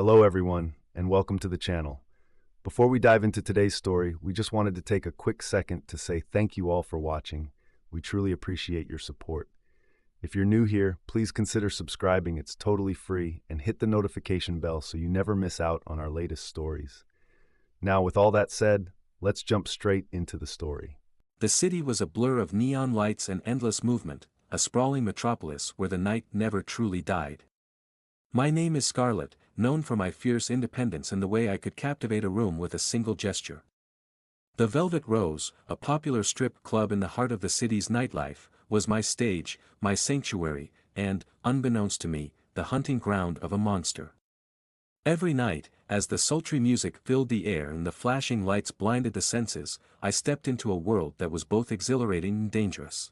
Hello everyone, and welcome to the channel. Before we dive into today's story, we just wanted to take a quick second to say thank you all for watching. We truly appreciate your support. If you're new here, please consider subscribing, it's totally free, and hit the notification bell so you never miss out on our latest stories. Now, with all that said, let's jump straight into the story. The city was a blur of neon lights and endless movement, a sprawling metropolis where the night never truly died. My name is Scarlett, known for my fierce independence and the way I could captivate a room with a single gesture. The Velvet Rose, a popular strip club in the heart of the city's nightlife, was my stage, my sanctuary, and, unbeknownst to me, the hunting ground of a monster. Every night, as the sultry music filled the air and the flashing lights blinded the senses, I stepped into a world that was both exhilarating and dangerous.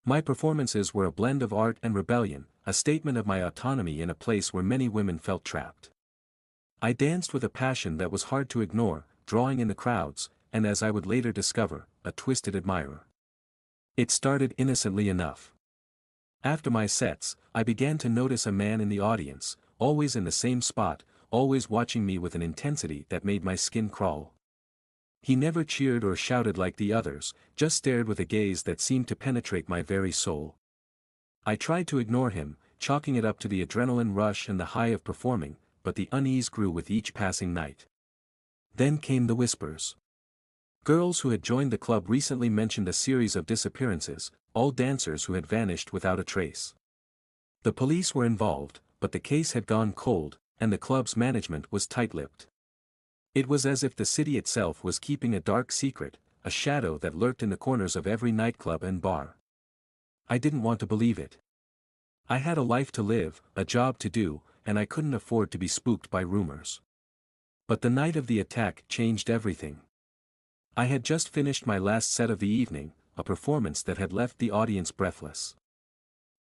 My performances were a blend of art and rebellion, a statement of my autonomy in a place where many women felt trapped. I danced with a passion that was hard to ignore, drawing in the crowds, and as I would later discover, a twisted admirer. It started innocently enough. After my sets, I began to notice a man in the audience, always in the same spot, always watching me with an intensity that made my skin crawl. He never cheered or shouted like the others, just stared with a gaze that seemed to penetrate my very soul. I tried to ignore him, chalking it up to the adrenaline rush and the high of performing, but the unease grew with each passing night. Then came the whispers. Girls who had joined the club recently mentioned a series of disappearances, all dancers who had vanished without a trace. The police were involved, but the case had gone cold, and the club's management was tight-lipped. It was as if the city itself was keeping a dark secret, a shadow that lurked in the corners of every nightclub and bar. I didn't want to believe it. I had a life to live, a job to do, and I couldn't afford to be spooked by rumors. But the night of the attack changed everything. I had just finished my last set of the evening, a performance that had left the audience breathless.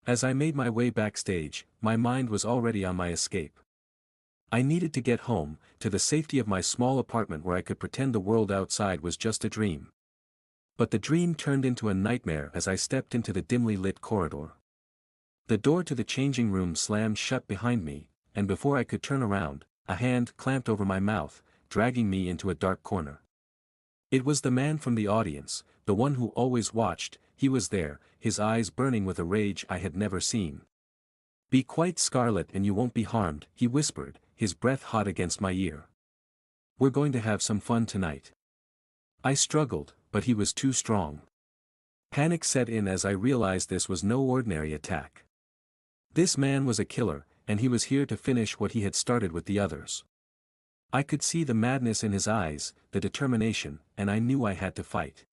As I made my way backstage, my mind was already on my escape. I needed to get home, to the safety of my small apartment where I could pretend the world outside was just a dream. But the dream turned into a nightmare as I stepped into the dimly lit corridor. The door to the changing room slammed shut behind me, and before I could turn around, a hand clamped over my mouth, dragging me into a dark corner. It was the man from the audience, the one who always watched. He was there, his eyes burning with a rage I had never seen. "Be quiet, Scarlett, and you won't be harmed," he whispered, his breath hot against my ear. "We're going to have some fun tonight." I struggled, but he was too strong. Panic set in as I realized this was no ordinary attack. This man was a killer, and he was here to finish what he had started with the others. I could see the madness in his eyes, the determination, and I knew I had to fight.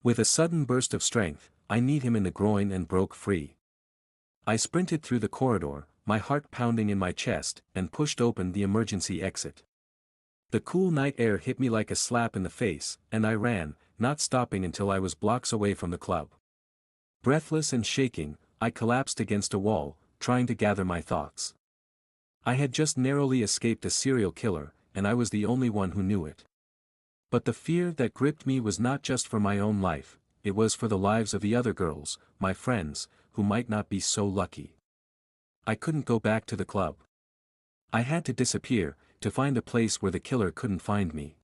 With a sudden burst of strength, I kneed him in the groin and broke free. I sprinted through the corridor, my heart pounding in my chest, and pushed open the emergency exit. The cool night air hit me like a slap in the face, and I ran, not stopping until I was blocks away from the club. Breathless and shaking, I collapsed against a wall, trying to gather my thoughts. I had just narrowly escaped a serial killer, and I was the only one who knew it. But the fear that gripped me was not just for my own life, it was for the lives of the other girls, my friends, who might not be so lucky. I couldn't go back to the club. I had to disappear, to find a place where the killer couldn't find me.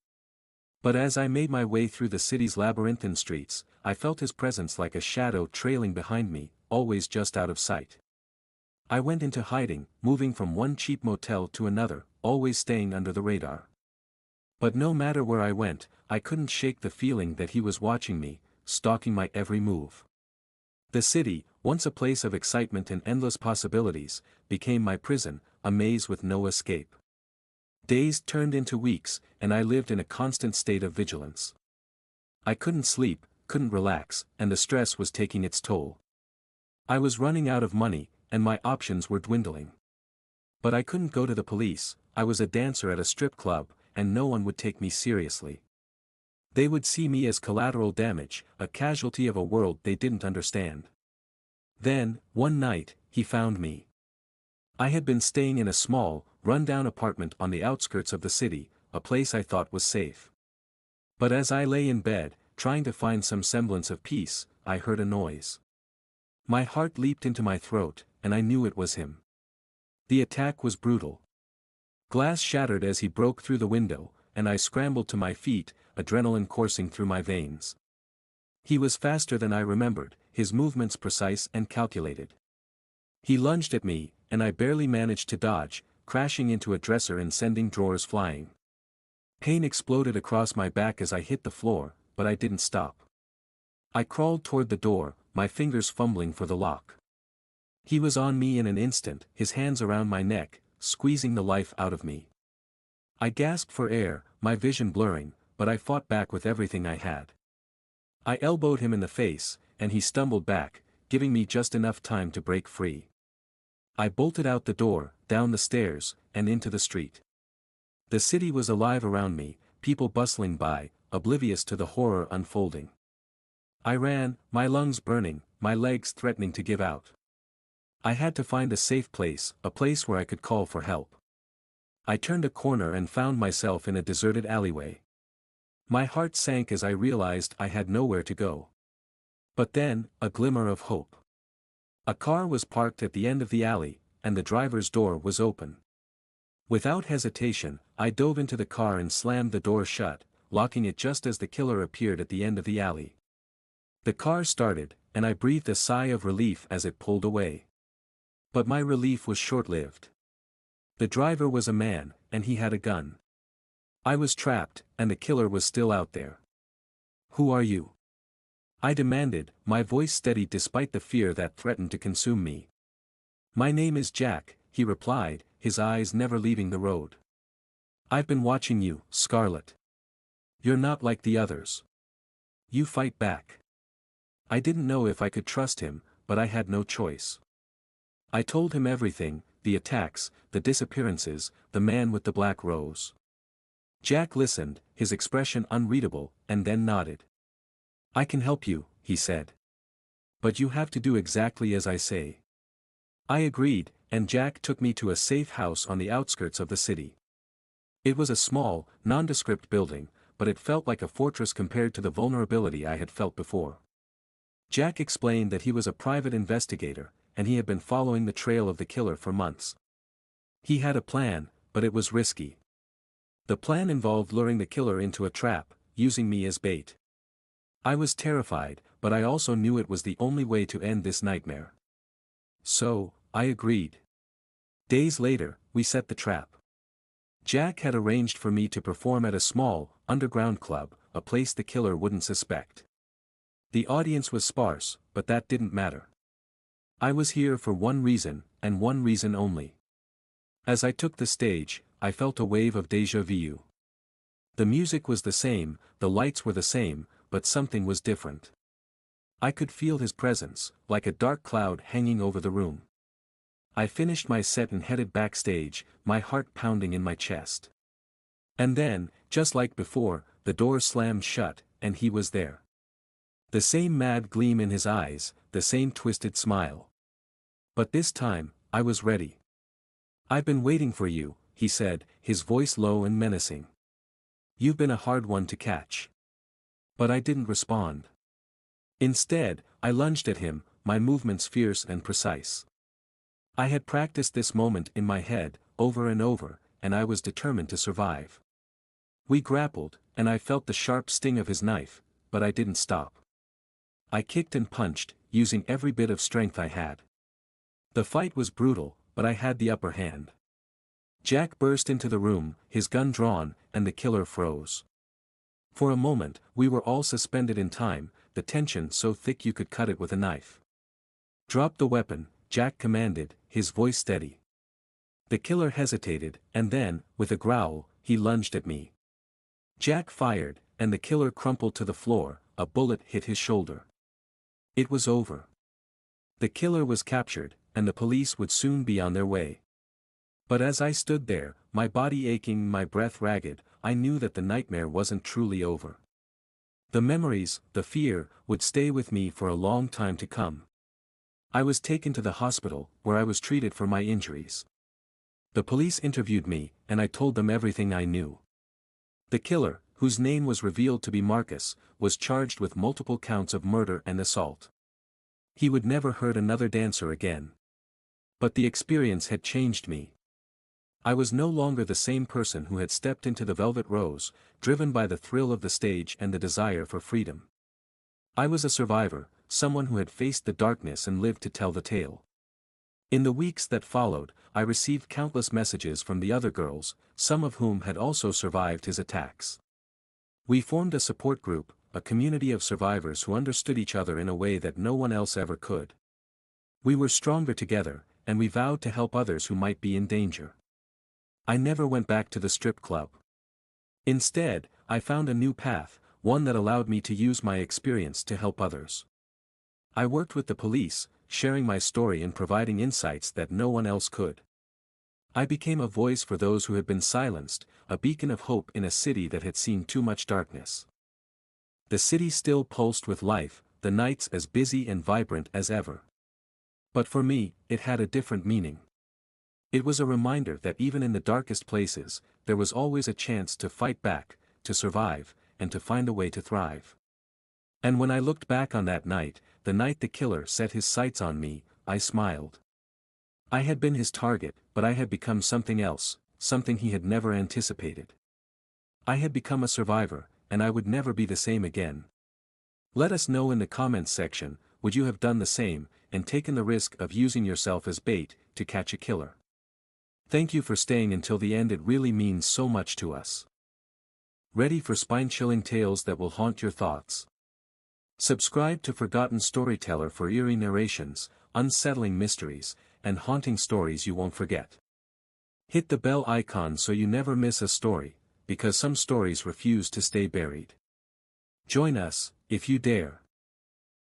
But as I made my way through the city's labyrinthine streets, I felt his presence like a shadow trailing behind me, always just out of sight. I went into hiding, moving from one cheap motel to another, always staying under the radar. But no matter where I went, I couldn't shake the feeling that he was watching me, stalking my every move. The city, once a place of excitement and endless possibilities, became my prison, a maze with no escape. Days turned into weeks, and I lived in a constant state of vigilance. I couldn't sleep, couldn't relax, and the stress was taking its toll. I was running out of money, and my options were dwindling. But I couldn't go to the police. I was a dancer at a strip club, and no one would take me seriously. They would see me as collateral damage, a casualty of a world they didn't understand. Then, one night, he found me. I had been staying in a small, run-down apartment on the outskirts of the city, a place I thought was safe. But as I lay in bed, trying to find some semblance of peace, I heard a noise. My heart leaped into my throat, and I knew it was him. The attack was brutal. Glass shattered as he broke through the window, and I scrambled to my feet, adrenaline coursing through my veins. He was faster than I remembered, his movements precise and calculated. He lunged at me, and I barely managed to dodge, crashing into a dresser and sending drawers flying. Pain exploded across my back as I hit the floor, but I didn't stop. I crawled toward the door, my fingers fumbling for the lock. He was on me in an instant, his hands around my neck, squeezing the life out of me. I gasped for air, my vision blurring, but I fought back with everything I had. I elbowed him in the face, and he stumbled back, giving me just enough time to break free. I bolted out the door, down the stairs, and into the street. The city was alive around me, people bustling by, oblivious to the horror unfolding. I ran, my lungs burning, my legs threatening to give out. I had to find a safe place, a place where I could call for help. I turned a corner and found myself in a deserted alleyway. My heart sank as I realized I had nowhere to go. But then, a glimmer of hope. A car was parked at the end of the alley, and the driver's door was open. Without hesitation, I dove into the car and slammed the door shut, locking it just as the killer appeared at the end of the alley. The car started, and I breathed a sigh of relief as it pulled away. But my relief was short-lived. The driver was a man, and he had a gun. I was trapped, and the killer was still out there. "Who are you?" I demanded, my voice steady despite the fear that threatened to consume me. "My name is Jack," he replied, his eyes never leaving the road. "I've been watching you, Scarlett. You're not like the others. You fight back." I didn't know if I could trust him, but I had no choice. I told him everything, the attacks, the disappearances, the man with the black rose. Jack listened, his expression unreadable, and then nodded. "I can help you," he said. "But you have to do exactly as I say." I agreed, and Jack took me to a safe house on the outskirts of the city. It was a small, nondescript building, but it felt like a fortress compared to the vulnerability I had felt before. Jack explained that he was a private investigator, and he had been following the trail of the killer for months. He had a plan, but it was risky. The plan involved luring the killer into a trap, using me as bait. I was terrified, but I also knew it was the only way to end this nightmare. So, I agreed. Days later, we set the trap. Jack had arranged for me to perform at a small, underground club, a place the killer wouldn't suspect. The audience was sparse, but that didn't matter. I was here for one reason, and one reason only. As I took the stage, I felt a wave of déjà vu. The music was the same, the lights were the same, but something was different. I could feel his presence, like a dark cloud hanging over the room. I finished my set and headed backstage, my heart pounding in my chest. And then, just like before, the door slammed shut, and he was there. The same mad gleam in his eyes, the same twisted smile. But this time, I was ready. "I've been waiting for you," he said, his voice low and menacing. "You've been a hard one to catch." But I didn't respond. Instead, I lunged at him, my movements fierce and precise. I had practiced this moment in my head, over and over, and I was determined to survive. We grappled, and I felt the sharp sting of his knife, but I didn't stop. I kicked and punched, using every bit of strength I had. The fight was brutal, but I had the upper hand. Jack burst into the room, his gun drawn, and the killer froze. For a moment, we were all suspended in time, the tension so thick you could cut it with a knife. "Drop the weapon," Jack commanded, his voice steady. The killer hesitated, and then, with a growl, he lunged at me. Jack fired, and the killer crumpled to the floor, a bullet hit his shoulder. It was over. The killer was captured, and the police would soon be on their way. But as I stood there, my body aching, my breath ragged, I knew that the nightmare wasn't truly over. The memories, the fear, would stay with me for a long time to come. I was taken to the hospital, where I was treated for my injuries. The police interviewed me, and I told them everything I knew. The killer, whose name was revealed to be Marcus, was charged with multiple counts of murder and assault. He would never hurt another dancer again. But the experience had changed me. I was no longer the same person who had stepped into the velvet rose, driven by the thrill of the stage and the desire for freedom. I was a survivor, someone who had faced the darkness and lived to tell the tale. In the weeks that followed, I received countless messages from the other girls, some of whom had also survived his attacks. We formed a support group, a community of survivors who understood each other in a way that no one else ever could. We were stronger together, and we vowed to help others who might be in danger. I never went back to the strip club. Instead, I found a new path, one that allowed me to use my experience to help others. I worked with the police, sharing my story and providing insights that no one else could. I became a voice for those who had been silenced, a beacon of hope in a city that had seen too much darkness. The city still pulsed with life, the nights as busy and vibrant as ever. But for me, it had a different meaning. It was a reminder that even in the darkest places, there was always a chance to fight back, to survive, and to find a way to thrive. And when I looked back on that night, the night the killer set his sights on me, I smiled. I had been his target, but I had become something else, something he had never anticipated. I had become a survivor, and I would never be the same again. Let us know in the comments section, would you have done the same, and taken the risk of using yourself as bait, to catch a killer? Thank you for staying until the end, it really means so much to us. Ready for spine-chilling tales that will haunt your thoughts? Subscribe to Forgotten Storyteller for eerie narrations, unsettling mysteries, and haunting stories you won't forget. Hit the bell icon so you never miss a story, because some stories refuse to stay buried. Join us, if you dare.